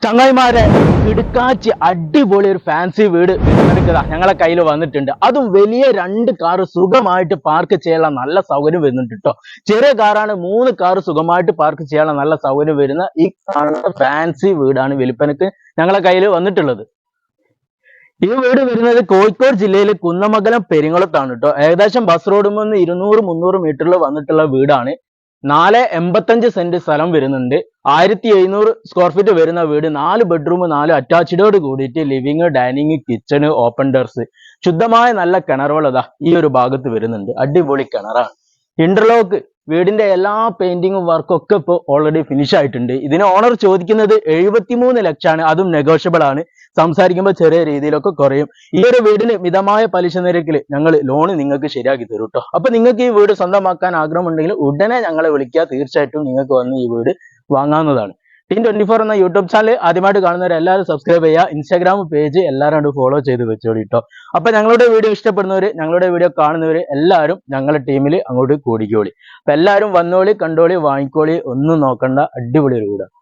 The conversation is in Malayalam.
ചങ്ങായിമാരെ കിടുക്കാച്ചി അടിപൊളി ഒരു ഫാൻസി വീട് എടുക്കുക ഞങ്ങളെ കയ്യിൽ വന്നിട്ടുണ്ട്. അതും വലിയ 2 കാറ് സുഖമായിട്ട് പാർക്ക് ചെയ്യാനുള്ള നല്ല സൗകര്യം വരുന്നുണ്ട് കേട്ടോ. ചെറിയ കാറാണ്, 3 കാറ് സുഖമായിട്ട് പാർക്ക് ചെയ്യാനുള്ള നല്ല സൗകര്യം വരുന്ന ഈ ഫാൻസി വീടാണ് വിൽപ്പനക്ക് ഞങ്ങളെ കയ്യിൽ വന്നിട്ടുള്ളത്. ഈ വീട് വരുന്നത് കോഴിക്കോട് ജില്ലയിലെ കുന്നമംഗലം പെരിങ്ങോളത്താണ് കേട്ടോ. ഏകദേശം ബസ് റോഡിൽ നിന്ന് 200-300 മീറ്ററിൽ വന്നിട്ടുള്ള വീടാണ്. 485 സെന്റ് സ്ഥലം വരുന്നുണ്ട്. 1700 സ്ക്വയർ ഫീറ്റ് വരുന്ന വീട്, 4 ബെഡ്റൂം 4 അറ്റാച്ച്ഡോട് കൂടിയിട്ട് living, dining, kitchen, open terrace, ശുദ്ധമായ നല്ല കിണറുകളതാ ഈ ഒരു ഭാഗത്ത് വരുന്നുണ്ട്. അടിപൊളി കിണറാണ്. ഇന്റർലോക്ക് വീടിന്റെ എല്ലാ പെയിന്റിങ്ങും വർക്കും ഒക്കെ ഇപ്പോൾ ഓൾറെഡി ഫിനിഷ് ആയിട്ടുണ്ട്. ഇതിന് ഓണർ ചോദിക്കുന്നത് 73 ലക്ഷമാണ്. അതും നെഗോഷ്യബിൾ ആണ്. സംസാരിക്കുമ്പോൾ ചെറിയ രീതിയിലൊക്കെ കുറയും. ഈ ഒരു വീടിന് മിതമായ പലിശ നിരക്കിൽ ഞങ്ങൾ ലോണ് നിങ്ങൾക്ക് ശരിയാക്കി തരും കേട്ടോ. അപ്പൊ നിങ്ങൾക്ക് ഈ വീട് സ്വന്തമാക്കാൻ ആഗ്രഹമുണ്ടെങ്കിൽ ഉടനെ ഞങ്ങളെ വിളിക്കുക. തീർച്ചയായിട്ടും നിങ്ങൾക്ക് വന്ന് ഈ വീട് വാങ്ങാവുന്നതാണ്. Team24 എന്ന യൂട്യൂബ് ചാനൽ ആദ്യമായിട്ട് കാണുന്നവർ എല്ലാവരും സബ്സ്ക്രൈബ് ചെയ്യുക. ഇൻസ്റ്റാഗ്രാം പേജ് എല്ലാവരും ഫോളോ ചെയ്ത് വെച്ചോളി കേട്ടോ. അപ്പൊ ഞങ്ങളുടെ വീഡിയോ ഇഷ്ടപ്പെടുന്നവര്, ഞങ്ങളുടെ വീഡിയോ കാണുന്നവര് എല്ലാവരും ഞങ്ങളുടെ ടീമിൽ അങ്ങോട്ട് കൂടിക്കോളി. അപ്പൊ എല്ലാവരും വന്നോളി, കണ്ടോളി, വാങ്ങിക്കോളി, ഒന്നും നോക്കണ്ട. അടിപൊളി ഒരു വീടാണ്.